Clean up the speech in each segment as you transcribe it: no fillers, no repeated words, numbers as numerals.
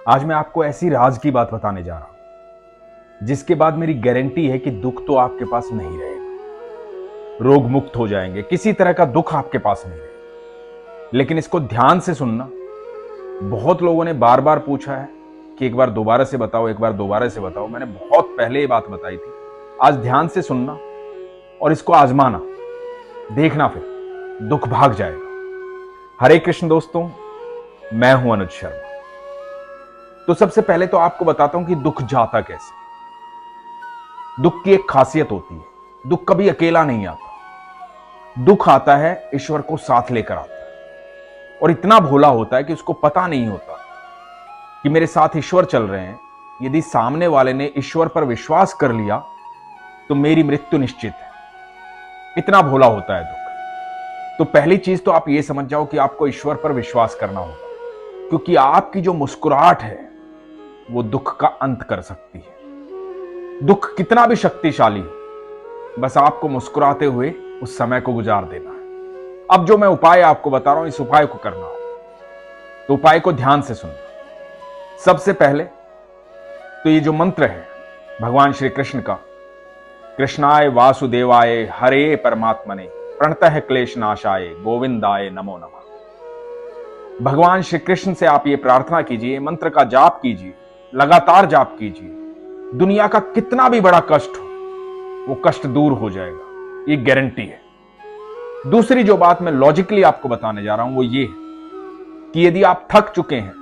आज मैं आपको ऐसी राज की बात बताने जा रहा हूं जिसके बाद मेरी गारंटी है कि दुख तो आपके पास नहीं रहेगा, रोग मुक्त हो जाएंगे, किसी तरह का दुख आपके पास नहीं रहेगा। लेकिन इसको ध्यान से सुनना। बहुत लोगों ने बार बार पूछा है कि एक बार दोबारा से बताओ, एक बार दोबारा से बताओ। मैंने बहुत पहले ये बात बताई थी। आज ध्यान से सुनना और इसको आजमाना, देखना, फिर दुख भाग जाएगा। हरे कृष्ण दोस्तों, मैं हूं अनुज शर्मा। तो सबसे पहले तो आपको बताता हूं कि दुख जाता कैसे। दुख की एक खासियत होती है, दुख कभी अकेला नहीं आता। दुख आता है ईश्वर को साथ लेकर आता है, और इतना भोला होता है कि उसको पता नहीं होता कि मेरे साथ ईश्वर चल रहे हैं। यदि सामने वाले ने ईश्वर पर विश्वास कर लिया तो मेरी मृत्यु निश्चित है। इतना भोला होता है दुख। तो पहली चीज तो आप ये समझ जाओ कि आपको ईश्वर पर विश्वास करना होगा, क्योंकि आपकी जो मुस्कुराहट है वो दुख का अंत कर सकती है। दुख कितना भी शक्तिशाली हो, बस आपको मुस्कुराते हुए उस समय को गुजार देना है। अब जो मैं उपाय आपको बता रहा हूं, इस उपाय को करना हो तो उपाय को ध्यान से सुनना। सबसे पहले तो ये जो मंत्र है भगवान श्री कृष्ण का, कृष्णाय वासुदेवाय हरे परमात्मने प्रणतः क्लेश नाशाय गोविंदाय नमो नमः। भगवान श्री कृष्ण से आप ये प्रार्थना कीजिए, मंत्र का जाप कीजिए, लगातार जाप कीजिए। दुनिया का कितना भी बड़ा कष्ट हो, वो कष्ट दूर हो जाएगा, ये गारंटी है। दूसरी जो बात मैं लॉजिकली आपको बताने जा रहा हूं वो ये है कि यदि आप थक चुके हैं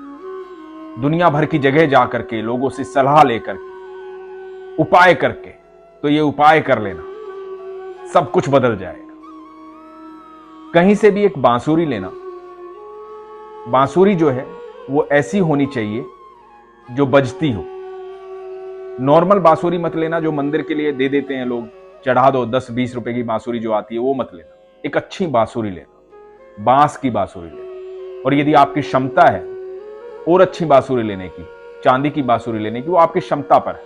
दुनिया भर की जगह जाकर के, लोगों से सलाह लेकर के, उपाय करके, तो ये उपाय कर लेना, सब कुछ बदल जाएगा। कहीं से भी एक बांसुरी लेना। बांसुरी जो है वो ऐसी होनी चाहिए जो बजती हो। नॉर्मल बांसुरी मत लेना जो मंदिर के लिए दे देते हैं लोग, चढ़ा दो 10-20 रुपए की बांसुरी जो आती है, वो मत लेना। एक अच्छी बांसुरी लेना, बांस की बांसुरी लेना। और यदि आपकी क्षमता है और अच्छी बांसुरी लेने की, चांदी की बांसुरी लेने की, वो आपकी क्षमता पर है,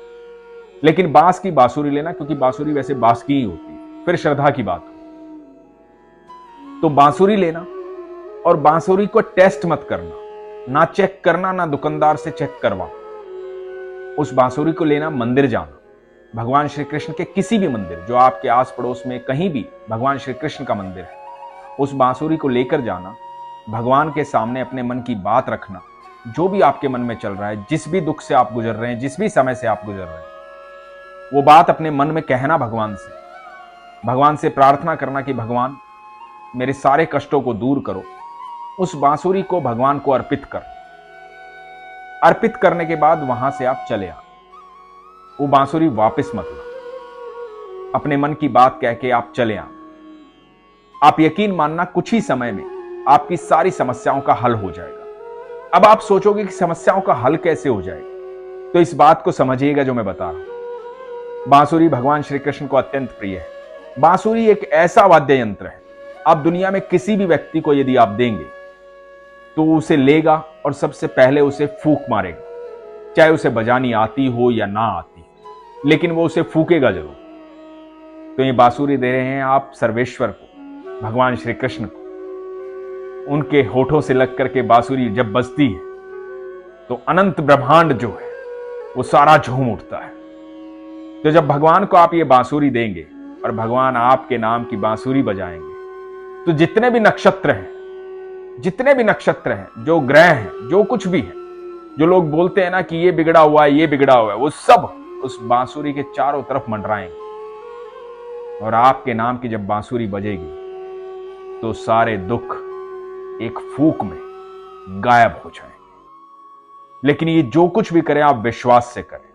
लेकिन बांस की बांसुरी लेना, क्योंकि बांसुरी वैसे बांस की ही होती है, फिर श्रद्धा की बात हो। तो बांसुरी लेना, और बांसुरी को टेस्ट मत करना, ना चेक करना, ना दुकानदार से चेक करवा। उस बांसुरी को लेना, मंदिर जाना, भगवान श्री कृष्ण के किसी भी मंदिर जो आपके आस पड़ोस में कहीं भी भगवान श्री कृष्ण का मंदिर है, उस बांसुरी को लेकर जाना, भगवान के सामने अपने मन की बात रखना, जो भी आपके मन में चल रहा है, जिस भी दुख से आप गुजर रहे हैं, जिस भी समय से आप गुजर रहे हैं, वो बात अपने मन में कहना भगवान से प्रार्थना करना कि भगवान मेरे सारे कष्टों को दूर करो। उस बांसुरी को भगवान को अर्पित करने के बाद वहां से आप चले आ। वो बांसुरी वापस मत ला, अपने मन की बात कह के आप चले आ। आप यकीन मानना, कुछ ही समय में आपकी सारी समस्याओं का हल हो जाएगा। अब आप सोचोगे कि समस्याओं का हल कैसे हो जाएगा, तो इस बात को समझिएगा जो मैं बता रहा हूं। बांसुरी भगवान श्री कृष्ण को अत्यंत प्रिय है। बांसुरी एक ऐसा वाद्य यंत्र है, आप दुनिया में किसी भी व्यक्ति को यदि आप देंगे तो उसे लेगा और सबसे पहले उसे फूंक मारेगा, चाहे उसे बजानी आती हो या ना आती, लेकिन वो उसे फूकेगा जरूर। तो ये बांसुरी दे रहे हैं आप सर्वेश्वर को, भगवान श्री कृष्ण को। उनके होठों से लग करके बांसुरी जब बजती है तो अनंत ब्रह्मांड जो है वो सारा झूम उठता है। तो जब भगवान को आप ये बांसुरी देंगे और भगवान आपके नाम की बांसुरी बजाएंगे, तो जितने भी नक्षत्र हैं, जो ग्रह हैं, जो कुछ भी है, जो लोग बोलते हैं ना कि ये बिगड़ा हुआ है, ये बिगड़ा हुआ है, वो सब उस बांसुरी के चारों तरफ मंडराएंगे। और आपके नाम की जब बांसुरी बजेगी तो सारे दुख एक फूंक में गायब हो जाएंगे। लेकिन ये जो कुछ भी करें आप विश्वास से करें।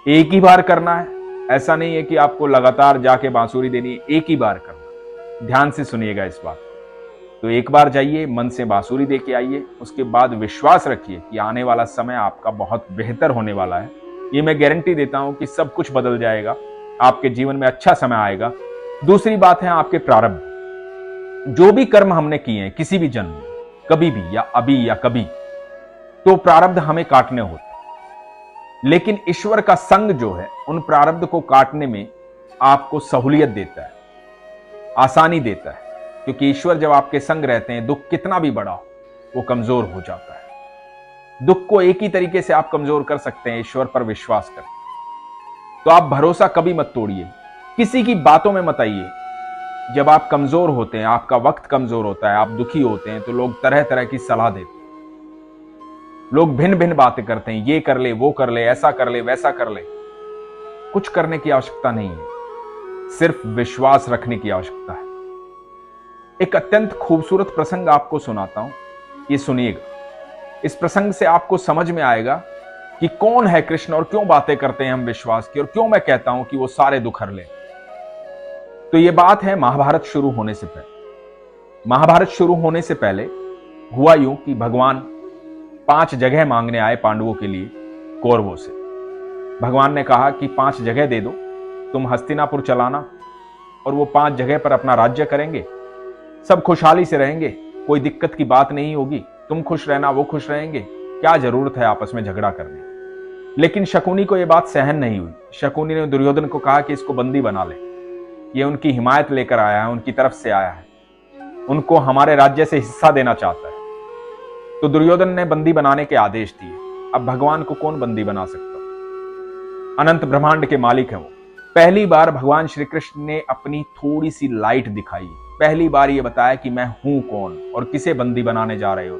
एक ही बार करना है, ऐसा नहीं है कि आपको लगातार जाके बांसुरी देनी है, एक ही बार करना। ध्यान से सुनिएगा इस बात को। तो एक बार जाइए, मन से बांसुरी दे के आइए, उसके बाद विश्वास रखिए कि आने वाला समय आपका बहुत बेहतर होने वाला है। ये मैं गारंटी देता हूं कि सब कुछ बदल जाएगा, आपके जीवन में अच्छा समय आएगा। दूसरी बात है आपके प्रारब्ध। जो भी कर्म हमने किए हैं किसी भी जन्म में, कभी भी या अभी या कभी, तो प्रारब्ध हमें काटने होते हैं। लेकिन ईश्वर का संग जो है उन प्रारब्ध को काटने में आपको सहूलियत देता है, आसानी देता है, क्योंकि ईश्वर जब आपके संग रहते हैं, दुख कितना भी बड़ा हो वो कमजोर हो जाता है। दुख को एक ही तरीके से आप कमजोर कर सकते हैं, ईश्वर पर विश्वास करें। तो आप भरोसा कभी मत तोड़िए, किसी की बातों में मत आइए। जब आप कमजोर होते हैं, आपका वक्त कमजोर होता है, आप दुखी होते हैं, तो लोग तरह तरह की सलाह देते हैं, लोग भिन्न भिन्न बातें करते हैं, ये कर ले, वो कर ले, ऐसा कर ले, वैसा कर ले। कुछ करने की आवश्यकता नहीं है, सिर्फ विश्वास रखने की आवश्यकता है। एक अत्यंत खूबसूरत प्रसंग आपको सुनाता हूं, ये सुनिएगा। इस प्रसंग से आपको समझ में आएगा कि कौन है कृष्ण और क्यों बातें करते हैं हम विश्वास की, और क्यों मैं कहता हूं कि वो सारे दुख हर ले। तो ये बात है महाभारत शुरू होने से पहले। महाभारत शुरू होने से पहले हुआ यूं कि भगवान 5 जगह मांगने आए पांडवों के लिए कौरवों से। भगवान ने कहा कि 5 जगह दे दो, तुम हस्तिनापुर चलाना, और वो 5 जगह पर अपना राज्य करेंगे, सब खुशहाली से रहेंगे, कोई दिक्कत की बात नहीं होगी, तुम खुश रहना, वो खुश रहेंगे, क्या जरूरत है आपस में झगड़ा करने। लेकिन शकुनी को यह बात सहन नहीं हुई। शकुनी ने दुर्योधन को कहा कि इसको बंदी बना ले, ये उनकी हिमायत लेकर आया है, उनकी तरफ से आया है, उनको हमारे राज्य से हिस्सा देना चाहता है। तो दुर्योधन ने बंदी बनाने के आदेश दिए। अब भगवान को कौन बंदी बना सकता? अनंत ब्रह्मांड के मालिक है वो। पहली बार भगवान श्री कृष्ण ने अपनी थोड़ी सी लाइट दिखाई, पहली बार ये बताया कि मैं हूं कौन और किसे बंदी बनाने जा रहे हो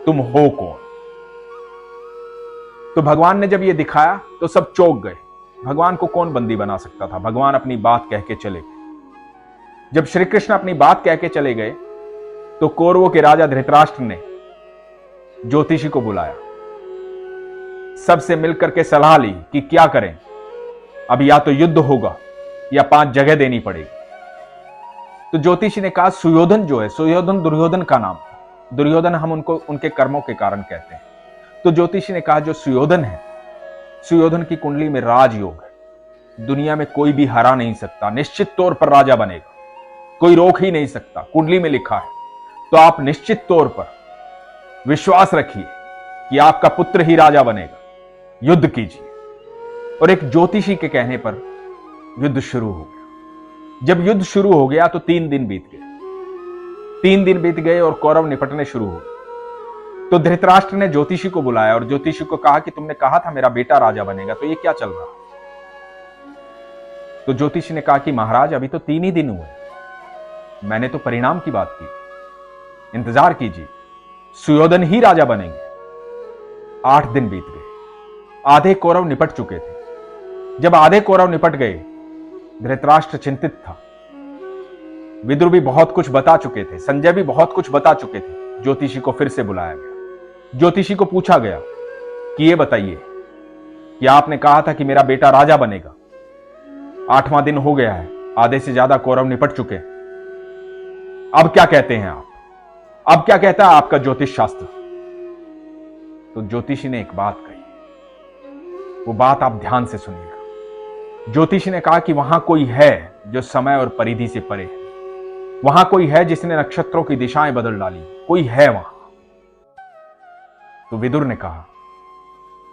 तुम हो कौन। तो भगवान ने जब ये दिखाया तो सब चौंक गए। भगवान को कौन बंदी बना सकता था? भगवान अपनी बात कह के चले गए। जब श्री कृष्ण अपनी बात कह के चले गए तो कौरवों के राजा धृतराष्ट्र ने ज्योतिषी को बुलाया, सबसे मिलकर के सलाह ली कि क्या करें। अब या तो युद्ध होगा या 5 जगह देनी पड़ेगी। तो ज्योतिषी ने कहा सुयोधन जो है, सुयोधन दुर्योधन का नाम था, दुर्योधन हम उनको उनके कर्मों के कारण कहते हैं। तो ज्योतिषी ने कहा जो सुयोधन है, सुयोधन की कुंडली में राजयोग है, दुनिया में कोई भी हरा नहीं सकता, निश्चित तौर पर राजा बनेगा, कोई रोक ही नहीं सकता, कुंडली में लिखा है। तो आप निश्चित तौर पर विश्वास रखिए कि आपका पुत्र ही राजा बनेगा, युद्ध कीजिए। और एक ज्योतिषी के कहने पर युद्ध शुरू हो गया। जब युद्ध शुरू हो गया तो 3 दिन बीत गए। 3 दिन बीत गए और कौरव निपटने शुरू हो गए। तो धृतराष्ट्र ने ज्योतिषी को बुलाया और ज्योतिषी को कहा कि तुमने कहा था मेरा बेटा राजा बनेगा, तो ये क्या चल रहा है? तो ज्योतिषी ने कहा कि महाराज अभी तो 3 ही दिन हुए, मैंने तो परिणाम की बात की, इंतजार कीजिए, सुयोधन ही राजा बनेंगे। 8 दिन बीत गए, आधे कौरव निपट चुके थे। जब आधे कौरव निपट गए, धृतराष्ट्र चिंतित था। विदुर भी बहुत कुछ बता चुके थे, संजय भी बहुत कुछ बता चुके थे। ज्योतिषी को फिर से बुलाया गया। ज्योतिषी को पूछा गया कि ये बताइए कि आपने कहा था कि मेरा बेटा राजा बनेगा, 8वां दिन हो गया है, आधे से ज्यादा कौरव निपट चुके हैं, अब क्या कहते हैं आप? अब क्या कहता है आपका ज्योतिष शास्त्र? तो ज्योतिषी ने एक बात कही, वो बात आप ध्यान से सुनिएगा। ज्योतिषी ने कहा कि वहां कोई है जो समय और परिधि से परे है, वहां कोई है जिसने नक्षत्रों की दिशाएं बदल डाली, कोई है वहां। तो विदुर ने कहा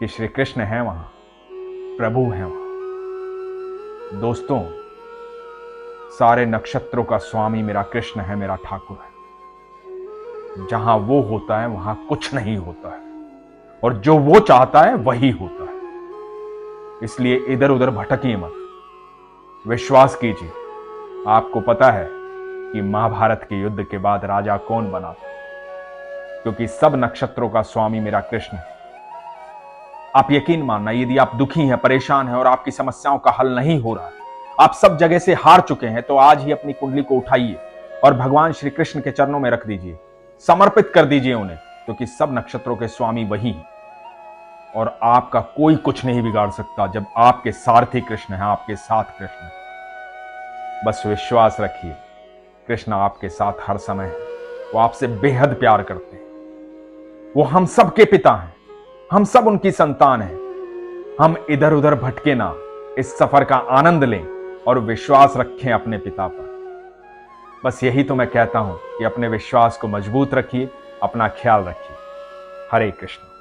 कि श्री कृष्ण है वहां, प्रभु है वहां। दोस्तों, सारे नक्षत्रों का स्वामी मेरा कृष्ण है, मेरा ठाकुर है। जहां वो होता है वहां कुछ नहीं होता है, और जो वो चाहता है वही होता है। इसलिए इधर उधर भटकिए मत, विश्वास कीजिए। आपको पता है कि महाभारत के युद्ध के बाद राजा कौन बना था, क्योंकि सब नक्षत्रों का स्वामी मेरा कृष्ण है। आप यकीन मानना, यदि आप दुखी हैं, परेशान हैं और आपकी समस्याओं का हल नहीं हो रहा है, आप सब जगह से हार चुके हैं, तो आज ही अपनी कुंडली को उठाइए और भगवान श्री कृष्ण के चरणों में रख दीजिए, समर्पित कर दीजिए उन्हें, क्योंकि सब नक्षत्रों के स्वामी वही हैं और आपका कोई कुछ नहीं बिगाड़ सकता जब आपके सारथी कृष्ण है, आपके साथ कृष्ण है। बस विश्वास रखिए, कृष्ण आपके साथ हर समय है। वो आपसे बेहद प्यार करते हैं, वो हम सब के पिता हैं, हम सब उनकी संतान हैं। हम इधर उधर भटके ना, इस सफर का आनंद लें और विश्वास रखें अपने पिता पर। बस यही तो मैं कहता हूं कि अपने विश्वास को मजबूत रखिए, अपना ख्याल रखिए। हरे कृष्ण।